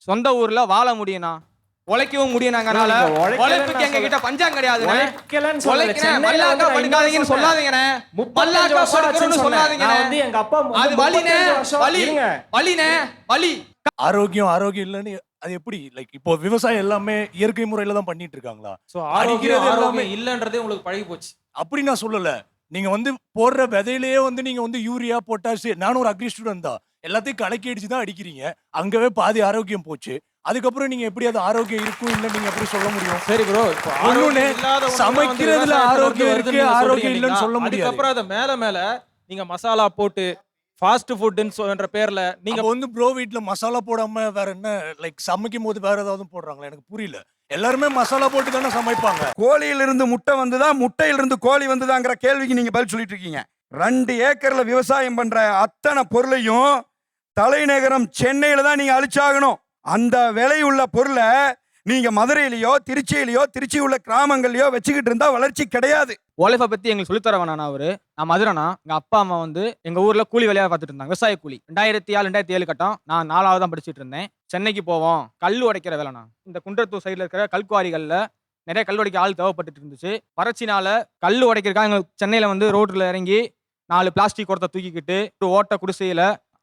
சொந்த ஊர்ல வாழ முடியும்ண்ணா, உழைக்கவும் முடியும். நாங்கனால உழைப்புக்கு எங்க கிட்ட பஞ்சம் கிடையாதுண்ணே. உழைக்கிறேன் மல்லாக்கா படுக்காதீங்கன்னு சொல்லாதீங்கண்ணே. மல்லாக்கா படுக்கணும்னு சொல்லாதீங்கண்ணே. எங்க அப்பா அது வலினே, வலி வலினே, வலி. ஆரோக்கியம் இல்லன்னு அது எப்படி? லைக் இப்போ விவசாயம் எல்லாமே இயற்கை முறையில தான் பண்ணிட்டு இருக்காங்களா? சோ ஆரோக்கியம் எல்லாமே இல்லன்றதே உங்களுக்கு பழகி போச்சு. அப்படி நான் சொல்லல. நீங்க போடுற விதையிலேயே நீங்க யூரியா பொட்டாஷ், நானும் ஒரு அக்ரி ஸ்டூடெண்ட் தான், எல்லாத்தையும் கலக்கி அடிச்சு தான் அடிக்கிறீங்க. அங்கவே பாதி ஆரோக்கியம் போச்சு. அதுக்கப்புறம் நீங்க எப்படி அது ஆரோக்கியம் இருக்கும் இல்ல நீங்க எப்படி சொல்ல முடியும்? சரி ப்ரோ, சமைக்கிறதுல ஆரோக்கியம் இருக்கு, ஆரோக்கியம் இல்லன்னு சொல்ல முடியாது. அதுக்கப்புறம் அதை மேல நீங்க மசாலா போட்டு ஃபாஸ்ட் ஃபுட்ன்ற பேர்ல நீங்க ப்ரோ வீட்ல மசாலா போடாம வேற என்ன, லைக் சமைக்கும் போது வேற ஏதாவது போடுறாங்களா? எனக்கு புரியல. எல்லாருமே மசாலா போட்டு தானே சமைப்பாங்க. கோழியிலிருந்து முட்டை வந்துதா, முட்டையிலிருந்து கோழி வந்துதாங்கிற கேள்விக்கு நீங்க பதில் சொல்லிட்டு இருக்கீங்க. 2 ஏக்கர்ல விவசாயம் பண்ற அத்தனை பொருளையும் தலைநகரம் சென்னையில தான் நீங்க அழிச்சாகணும். அந்த விலையுள்ள பொருளை நீங்க மதுரையிலயோ திருச்சியிலயோ, திருச்சி உள்ள கிராமங்கள்லயோ வச்சுக்கிட்டு இருந்தா வளர்ச்சி கிடையாது. உழைப்பை பத்தி எங்களுக்கு சொல்லித்தர வேணாண்ணா. நான் மதுரைண்ணா. எங்க அப்பா அம்மா எங்க ஊர்ல கூலி வேலையா பார்த்துட்டு இருந்தாங்க, விவசாய கூலி. 2006-2007 கட்டம். நான் 4வது தான் படிச்சுட்டு இருந்தேன். சென்னைக்கு போவோம், கல் உடைக்கிற வேலைண்ணா. இந்த குன்றத்தூர் சைடுல இருக்கிற கல்குவாரிகள்ல நிறைய கல் உடைக்க ஆள் தேவைப்பட்டு இருந்துச்சு. வறட்சினால கல் உடைக்கிறதுக்காக எங்க சென்னையில ரோட்ல இறங்கி 4 பிளாஸ்டிக் குடத்தை தூக்கிக்கிட்டு ஓட்ட குடிசையில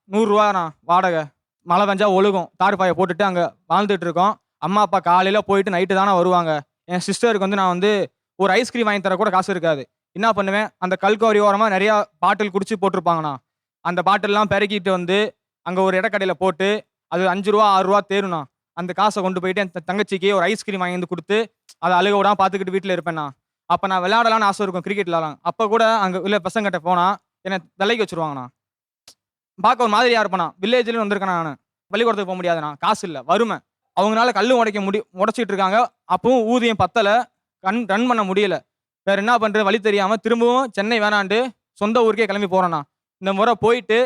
100 ரூபா வாடகை, மழை பெஞ்சா ஒழுகும், தார்பாயை போட்டுட்டு அங்க வாழ்ந்துட்டு இருக்கோம். அம்மா அப்பா காலையில போயிட்டு நைட்டு தானே வருவாங்க. என் சிஸ்டருக்கு நான் ஒரு ஐஸ்கிரீம் வாங்கி தர கூட காசு இருக்காது. என்ன பண்ணுவேன், அந்த கல்குவாரி ஓரமா நிறைய பாட்டில் குடிச்சு போட்டிருப்பாங்கண்ணா. அந்த பாட்டில்லாம் பெருக்கிட்டு அங்க ஒரு இடக்கடையில போட்டு அது 5 ரூபா 6 ரூபா தேருண்ணா. அந்த காசை கொண்டு போயிட்டு என் தங்கச்சிக்கு ஒரு ஐஸ்கிரீம் வாங்கி வந்து கொடுத்து அதை அழுக விடாம பார்த்துக்கிட்டு வீட்டில் இருப்பேன். அப்போ நான் விளையாடலான்னு ஆசை இருக்கும், கிரிக்கெட் விளையாடலாம். அப்போ கூட அங்கே உள்ள பசங்கிட்ட போனா என்னை விலைக்கு வச்சிருவாங்கண்ணா. பார்க்க ஒரு மாதிரியா இருப்பேண்ணா. வில்லேஜ்லேயும் வந்திருக்கேன் நான். பள்ளிக்கூடத்துக்கு போக முடியாதுண்ணா, காசு இல்லை, வறுமை. அவங்களால கல் உடைச்சிட்டு இருக்காங்க. அப்பவும் ஊதியம் பத்தலை, ரன் பண்ண முடியல. வேற என்ன பண்றது வழி தெரியாம திரும்பவும் சென்னை வேணாண்டு சொந்த ஊருக்கே கிளம்பி போறேண்ணா. இந்த முறை போயிட்டு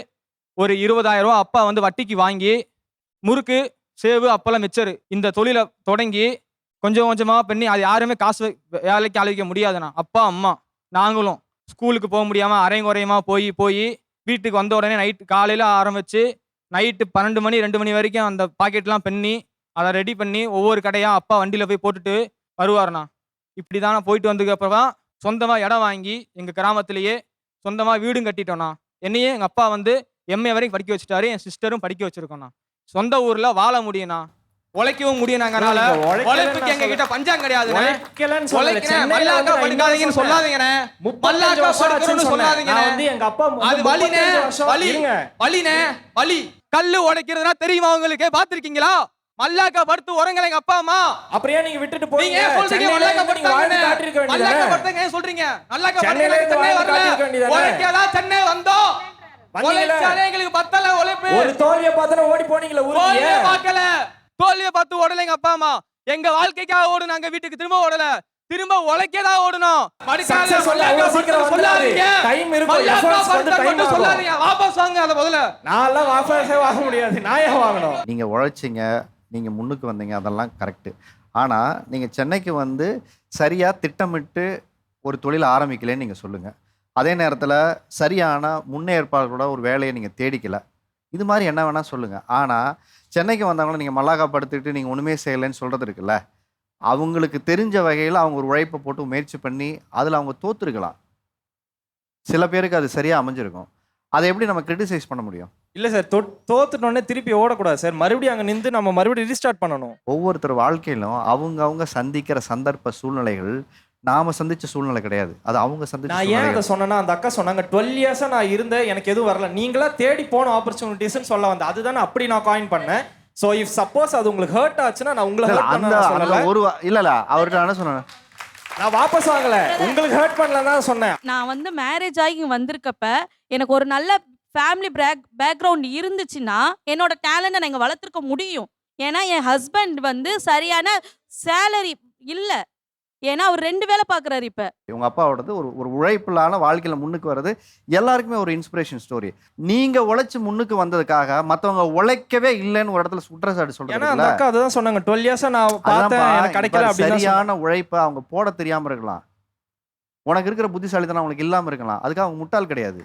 ஒரு 20,000 ரூபா அப்பா வட்டிக்கு வாங்கி முறுக்கு, சேவு, அப்பெல்லாம் மிச்சரு இந்த தொழிலை தொடங்கி கொஞ்சம் கொஞ்சமா பண்ணி அது யாருமே காசு வேலைக்கு அழைக்க முடியாதுண்ணா. அப்பா அம்மா நாங்களும் ஸ்கூலுக்கு போக முடியாம அரைங்குறையமா போய் வீட்டுக்கு வந்த உடனே நைட்டு காலையில ஆரம்பிச்சு நைட்டு 12 மணி 2 மணி வரைக்கும் அந்த பாக்கெட்லாம் பண்ணி அதை ரெடி பண்ணி ஒவ்வொரு கடையா அப்பா வண்டியில போய் போட்டுட்டு வருவாருண்ணா. இப்படிதானே போயிட்டு வந்ததுக்கு அப்புறம் சொந்தமா இடம் வாங்கி எங்க கிராமத்திலேயே சொந்தமா வீடும் கட்டிட்டோம்ண்ணா. என்னையே எங்க அப்பா MA வரைக்கும் படிக்க வச்சுட்டாரு, என் சிஸ்டரும் படிக்க வச்சிருக்கோம்ண்ணா. சொந்த ஊர்ல வாழ முடியும்ண்ணா, உழைக்கவும் முடியும். நாங்கனால உழைப்புக்கு எங்க கிட்ட பஞ்சம் கிடையாதுண்ணே. உழைக்கிறேன் மல்லாக்கா படுக்காதீங்கன்னு சொல்லாதீங்கண்ணே. மல்லாக்கா படுக்கணும்னு சொல்லாதீங்கண்ணே. எங்க அப்பா அது வலினே, வலி வலினே, வலி. கல்லு உடைக்கிறதுனா தெரியுமா உங்களுக்கு? பாத்திருக்கீங்களா? மல்லாக்கா படுத்து உரங்களை எங்க அப்பா அம்மா. அப்படியே நீங்க விட்டுட்டு போறீங்க. நீங்க சொல்றீங்க மல்லாக்கா படுத்தாங்க, மல்லாக்கா படுத்தாங்க ஏன் சொல்றீங்க? மல்லாக்கா படுத்தாங்க சென்னை வரல, உழைக்கதா சென்னை வந்தோம். உழைச்சாலே எங்களுக்கு பத்தல உழைப்பு. ஒரு தோல்வியை பார்த்தா ஓடி போனீங்களா ஊருக்கு? தோல்வியை பார்க்கல, தோல்வியை பார்த்து ஓடல எங்க அப்பா அம்மா. எங்க வாழ்க்கைக்காக ஓடு, நாங்க வீட்டுக்கு திரும்ப ஓடல, திரும்ப உழைக்கதா ஓடணும். சக்சஸ் சொல்லாதீங்க, டைம் இருக்கும், எஃபர்ட்ஸ் வந்து டைம் ஆகும். சொல்லாதீங்க, வாபஸ் வாங்க அத முதல்ல. நான்லாம் வாபஸே வாங்க முடியாது, நான் ஏன் வாங்கணும்? நீங்க உழைச்சிங்க, நீங்க முன்னுக்கு வந்தீங்க, அதெல்லாம் கரெக்ட். ஆனா நீங்க சென்னைக்கு சரியா திட்டமிட்டு ஒரு தொழில் ஆரம்பிக்கலன்னு நீங்க சொல்லுங்க. அதே நேரத்தில் சரியான முன்னேற்பாடோட ஒரு வேலையை நீங்கள் தேடிக்கல. இது மாதிரி என்ன வேணால் சொல்லுங்கள். ஆனால் சென்னைக்கு வந்தவங்கள நீங்கள் மல்லாக்கா படுத்துக்கிட்டு நீங்கள் ஒன்றுமே செய்யலைன்னு சொல்கிறது இருக்குல்ல, அவங்களுக்கு தெரிஞ்ச வகையில் அவங்க ஒரு உழைப்பை போட்டு முயற்சி பண்ணி அதில் அவங்க தோற்றுருக்கலாம். சில பேருக்கு அது சரியாக அமைஞ்சிருக்கும். அதை எப்படி நம்ம கிரிட்டிசைஸ் பண்ண முடியும்? இல்லை சார், தோத்துட்டோன்னே திருப்பி ஓடக்கூடாது சார். மறுபடியும் அங்கே நின்று நம்ம மறுபடியும் ரீஸ்டார்ட் பண்ணணும். ஒவ்வொருத்தர் வாழ்க்கையிலும் அவங்க சந்திக்கிற சந்தர்ப்ப சூழ்நிலைகள் நாம சந்திச்ச சூழ்நிலை கிடையாது, அது அவங்க சந்திச்ச. நான் ஏன் அதை சொன்னேன்னா, அந்த அக்கா சொன்னாங்க 12 இயர்ஸா நான் இருந்தேன், எனக்கு எதுவும் வரல, நீங்களா தேடி போன ஆப்பர்ச்சுனிட்டிஸ்ன்னு சொல்ல வந்தேன். அதுதானே அப்படி நான் காயின் பண்ணேன். ஸோ இஃப் சப்போஸ் அது உங்களுக்கு ஹர்ட் ஆச்சுன்னா நான் உங்களுக்கு ஒரு இல்ல அவர்கிட்ட என்ன சொன்னேன், நான் வாபஸ் வாங்கல, உங்களுக்கு ஹர்ட் பண்ணல தான் சொன்னேன். நான் மேரேஜ் ஆகி வந்திருக்கப்ப எனக்கு ஒரு நல்ல ஃபேமிலி பேக்ரவுண்ட் இருந்துச்சுன்னா என்னோட டேலண்ட்டை நான் இங்கே வளர்த்துருக்க முடியும். ஏன்னா என் ஹஸ்பண்ட் சரியான சேலரி இல்லை, ஏன்னா அவர் 2 வேலை பார்க்குறாரு. இப்போ உங்க அப்பாவோடது ஒரு உழைப்பிலான வாழ்க்கையில முன்னுக்கு வர்றது எல்லாருக்குமே ஒரு இன்ஸ்பிரேஷன் ஸ்டோரி. நீங்க உழைச்சு முன்னுக்கு வந்ததுக்காக மத்தவங்க உழைக்கவே இல்லைன்னு ஒரு இடத்துல குற்றச்சாட்டு சொல்றாங்க. அந்த அக்கா அதுதான் சொன்னாங்க, 12 இயர்ஸா நான் பார்த்தேன், எனக்கு கிடைக்கல அப்படின்னு. சரியான உழைப்பை அவங்க போட தெரியாம இருக்கலாம், உனக்கு இருக்கிற புத்திசாலித்தனம் அவங்களுக்கு இல்லாம இருக்கலாம், அதுக்காக அவங்க முட்டாள் கிடையாது.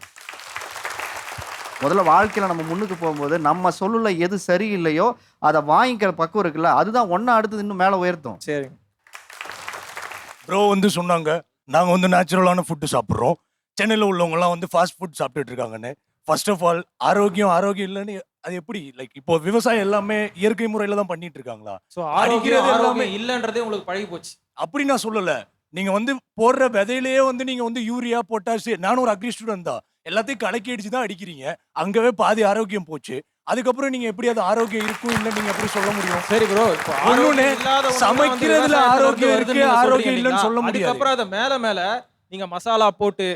முதல்ல வாழ்க்கையில நம்ம முன்னுக்கு போகும்போது நம்ம சொல்லுல எது சரியில்லையோ அதை வாங்கிக்கிற பக்குவம் இருக்குல்ல, அதுதான் ஒண்ணா அடுத்தது இன்னும் மேல உயர்த்தும். சரி. ப்ரோ வந்து சொன்னாங்க நாங்க வந்து நேச்சுரலான ஃபுட்டு சாப்பிட்றோம், சென்னையில் உள்ளவங்கலாம் வந்து ஃபாஸ்ட் ஃபுட் சாப்பிட்டுட்டு இருக்காங்கன்னு. ஃபர்ஸ்ட் ஆஃப் ஆல் ஆரோக்கியம் இல்லைன்னு அது எப்படி? லைக் இப்போ விவசாயம் எல்லாமே இயற்கை முறையில தான் பண்ணிட்டு இருக்காங்களா? ஸோ அடிக்கிறது ஆரோக்கியம் எல்லாமே இல்லைன்றதே உங்களுக்கு பழகி போச்சு. அப்படி நான் சொல்லல. நீங்க வந்து போடுற விதையிலேயே வந்து நீங்க வந்து யூரியா பொட்டாசி, நானும் ஒரு அக்ரி ஸ்டூடெண்ட் தான், எல்லாத்தையும் கலக்கி அடிச்சு தான் அடிக்கிறீங்க. அங்கவே பாதி ஆரோக்கியம் போச்சு. அதுக்கப்புறம் நீங்க எப்படி அது ஆரோக்கியம் இருக்கும் இல்லை நீங்க எப்படி சொல்ல முடியும்? சரி ப்ரோ, ஒண்ணுன்னு சமைக்கிறதுல ஆரோக்கியம் இருக்கு, ஆரோக்கியம் இல்லைன்னு சொல்ல முடியாது. அதுக்கப்புறம் அதை மேல நீங்க மசாலா போட்டு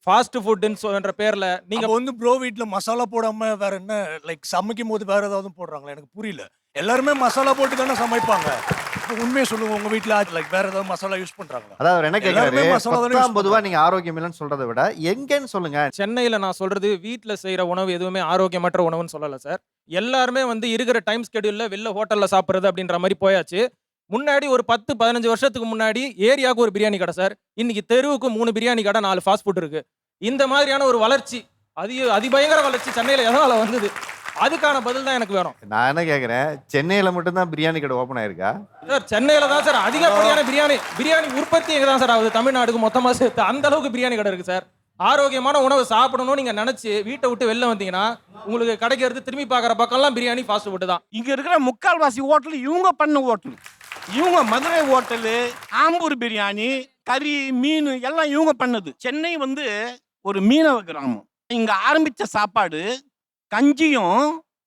ஃபாஸ்ட் ஃபுட்ன்ற பேர்ல நீங்க நீங்க வந்து ப்ரோ வீட்ல மசாலா போடாம வேற என்ன, லைக் சமைக்கும் போது வேற ஏதாவது போடுறாங்களா? எனக்கு புரியல. எல்லாருமே மசாலா போட்டு தானே சமைப்பாங்க. உண்மையை சொல்லுங்க, உங்க வீட்ல லைக் வேற ஏதாவது மசாலா யூஸ் பண்றாங்களா? அதாவது அவர் என்ன கேட்கிறாரு, எல்லாருமே மசாலா தானே use பொதுவா பண்றாங்க. நீங்க ஆரோக்கியம் இல்லைன்னு சொல்றதை விட எங்கன்னு சொல்லுங்க. சென்னையில நான் சொல்றது வீட்ல செய்யற உணவு எதுவுமே ஆரோக்கியமற்ற உணவுன்னு சொல்லல சார். எல்லாருமே வந்து இருக்கிற டைம் ஸ்கெடியூல்ல வெளில ஹோட்டல்ல சாப்பிடுறது அப்படின்ற மாதிரி போயாச்சு. முன்னாடி ஒரு 10-15 வருஷத்துக்கு முன்னாடி ஏரியாவுக்கு ஒரு பிரியாணி கடை சார், இன்னைக்கு தெருவுக்கு 3 பிரியாணி கடை, 4 ஃபாஸ்ட் ஃபுட் இருக்கு. இந்த மாதிரியான ஒரு வளர்ச்சி, அதிபயங்கர வளர்ச்சி சென்னையில எதனால வந்தது? அதுக்கான பதில் தான் எனக்கு வேணும். நான் என்ன கேட்கிறேன், சென்னையில மட்டும்தான் பிரியாணி கடை ஓப்பன் ஆயிருக்கா? சார் சென்னையில தான் சார் அதிகப்படியான பிரியாணி உற்பத்தி எங்க தான் சார் ஆகுது, தமிழ்நாடுக்கு மொத்தமா சேர்த்து அந்த அளவுக்கு பிரியாணி கடை இருக்கு சார். ஆரோக்கியமான உணவு சாப்பிடணும்னு நீங்க நினைச்சு வீட்டை விட்டு வெளில வந்தீங்கன்னா உங்களுக்கு கிடைக்கிறது திரும்பி பார்க்குற பக்கம்லாம் பிரியாணி ஃபாஸ்ட் ஃபுட் தான். இங்க இருக்கிற முக்கால்வாசி ஹோட்டல் இவங்க பண்ண ஹோட்டல். இவங்க மதுரை ஹோட்டலு, ஆம்பூர் பிரியாணி, கறி, மீன் எல்லாம் இவங்க பண்ணது. சென்னை வந்து ஒரு மீனவ கிராமம். இங்க ஆரம்பிச்ச சாப்பாடு கஞ்சியும்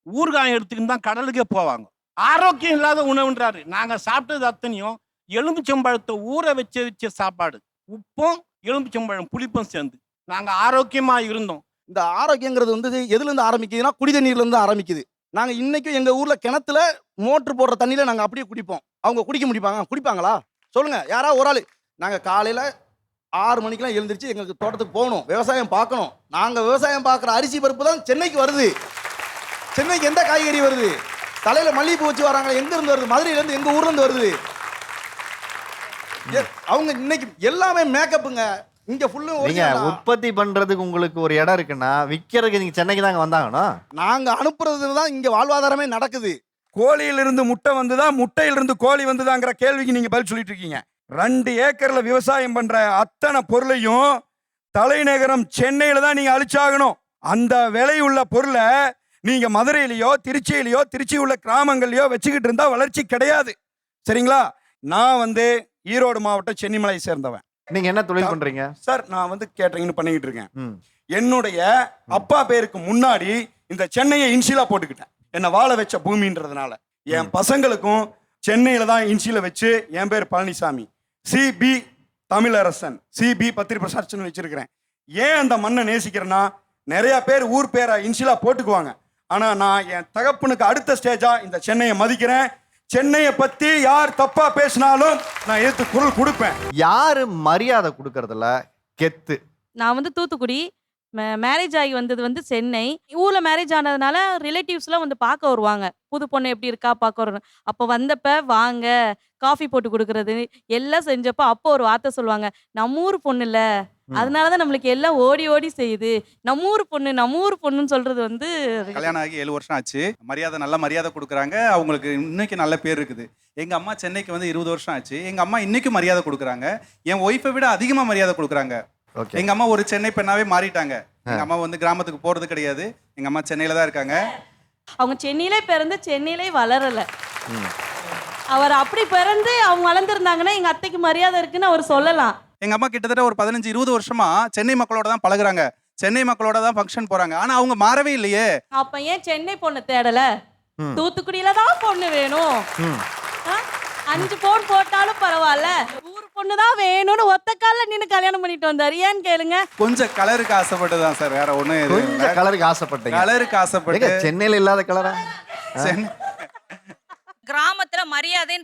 ஊறுகாயம் எடுத்துக்கிட்டு தான் கடலுக்கே போவாங்க. ஆரோக்கியம் இல்லாத உணவுன்றாரு. நாங்க சாப்பிட்டது அத்தனையும் எலும்புச்சம்பழத்தை ஊற வச்ச சாப்பாடு, உப்பும் எலும்புச்சம்பழம் புளிப்பும் சேர்ந்து நாங்க ஆரோக்கியமா இருந்தோம். இந்த ஆரோக்கியங்கிறது வந்து எதுல இருந்து ஆரம்பிக்குதுன்னா குடித நீர்ல இருந்து ஆரம்பிக்குது. நாங்க இன்னைக்கும் எங்க ஊர்ல கிணத்துல மோட்டர் போடுற தண்ணியில நாங்க அப்படியே குடிப்போம். அவங்க குடிப்பாங்களா சொல்லுங்க, யாரா ஒரு ஆளு. நாங்க காலையில 6 மணிக்கெல்லாம் எழுந்திரிச்சு எங்களுக்கு தோட்டத்துக்கு போகணும், விவசாயம் பார்க்கணும். நாங்க விவசாயம் பார்க்குற அரிசி பருப்பு தான் சென்னைக்கு வருது. சென்னைக்கு எந்த காய்கறி வருது? தலையில மல்லிகைப்பூ வச்சு வராங்க, எங்க இருந்து வருது? மதுரையில இருந்து, எங்க ஊர்ல இருந்து வருது. அவங்க இன்னைக்கு எல்லாமே மேக்கப்புங்க. இங்க ஃபுல்லு நீங்க உற்பத்தி பண்றதுக்கு உங்களுக்கு ஒரு இடம் இருக்குன்னா விக்கிறதுக்கு நீங்க சென்னைக்கு தாங்க வந்தாங்கன்னா நாங்க அனுப்புறதுல தான் இங்க வாழ்வாதாரமே நடக்குது. கோழியிலிருந்து முட்டை வந்துதா, முட்டையிலிருந்து கோழி வந்துதாங்கிற கேள்விக்கு நீங்க பதில் சொல்லிட்டு இருக்கீங்க. 2 ஏக்கர்ல விவசாயம் பண்ற அத்தனை பொருளையும் தலைநகரம் சென்னையில தான் நீங்க அழிச்சாகணும். அந்த விலை உள்ள பொருளை நீங்க மதுரையிலயோ திருச்சியிலயோ, திருச்சி உள்ள கிராமங்கள்லயோ வச்சுக்கிட்டு இருந்தா வளர்ச்சி கிடையாது. சரிங்களா? நான் வந்து ஈரோடு மாவட்டம் சென்னிமலை சேர்ந்தவன். நீங்க என்ன தொழில் பண்றீங்க சார்? நான் வந்து கேட்டரிங்னு பண்ணிக்கிட்டு இருக்கேன். என்னுடைய அப்பா பேருக்கு முன்னாடி இந்த சென்னையை இன்சிலா போட்டுக்கிட்டேன், என்ன வாழ வச்ச பூமின்றதுனால. என் பசங்களுக்கும் சென்னையில தான் இன்சில வச்சு, என் பேர் பழனிசாமி, சிபி தமிழரசன், சிபி பத்திரிபிரசாட்சின்னு வச்சிருக்கிறேன். ஏன் அந்த மண்ணை நேசிக்கிறேன்னா, நிறைய பேர் ஊர் பேரை இன்சிலா போட்டுக்குவாங்க. ஆனா நான் என் தகப்பனுக்கு அடுத்த ஸ்டேஜா இந்த சென்னையை மதிக்கிறேன். சென்னையை பத்தி யார் தப்பா பேசினாலும் நான் எதிர்த்து குரல் கொடுப்பேன். யாரு மரியாதை கொடுக்கறதுல கெத்து? நான் வந்து தூத்துக்குடி, மேரேஜ் ஆகி வந்தது வந்து சென்னை. ஊர்ல மேரேஜ் ஆனதுனால ரிலேட்டிவ்ஸ்லாம் வந்து பார்க்க வருவாங்க, புது பொண்ணு எப்படி இருக்கா பார்க்க வருவாங்க. அப்போ வந்தப்ப வாங்க காஃபி போட்டு கொடுக்கறது எல்லாம் செஞ்சப்போ அப்போ ஒரு வார்த்தை சொல்லுவாங்க, நம்ம ஊர் பொண்ணு இல்ல, அதனாலதான் நம்மளுக்கு எல்லாம் ஓடி ஓடி செய்யுது, நம்ம ஊர் பொண்ணுன்னு சொல்றது வந்து. கல்யாணம் ஆகி 7 வருஷம் ஆச்சு. நல்ல மரியாதை கொடுக்குறாங்க. அவங்களுக்கு இன்னைக்கு நல்ல பேர் இருக்குது. எங்க அம்மா சென்னைக்கு வந்து 20 வருஷம் ஆச்சு. எங்க அம்மா இன்னைக்கு மரியாதை கொடுக்குறாங்க. என் ஒய்ஃபை விட அதிகமா மரியாதை கொடுக்குறாங்க. எங்க அம்மா ஒரு சென்னை பெண்ணாவே மாறிட்டாங்க. எங்க அம்மா வந்து கிராமத்துக்கு போறது கிடையாது. எங்க அம்மா சென்னையில தான் இருக்காங்க. அவங்க சென்னையிலே பிறந்து சென்னையிலே வளரல. அவர் அப்படி பிறந்து அவங்க வளர்ந்துருந்தாங்கன்னா எங்க அத்தைக்கு மரியாதை இருக்குன்னு அவர் சொல்லலாம். எங்க அம்மா கிட்டத்தட்ட ஒரு 15-20 வருஷமா சென்னை மக்களோட தான் பழகுறாங்க, சென்னை மக்களோட தான் ஃபங்க்ஷன் போறாங்க. ஆனா அவங்க மாறவே இல்லையே. அப்ப ஏன் சென்னை பொண்ணு தேடல? தூத்துக்குடியில தான் பொண்ணு வேணும். 5 பவுன் போட்டாலும் பரவாயில்ல, ஊர் பொண்ணு தான் வேணும்னு ஒத்த கால்ல நின்னு கல்யாணம் பண்ணிட்டு வந்தாரு. ஏன்னு கேளுங்க. கொஞ்சம் கலருக்கு ஆசைப்பட்டுதான் சார், வேற ஒண்ணும் எதுவும் இல்ல. கொஞ்சம் கலருக்கு ஆசைப்பட்டீங்க. கலருக்கு ஆசைப்பட்டு சென்னையில இல்லாத கலரா? கிராமத்துல மரியாதை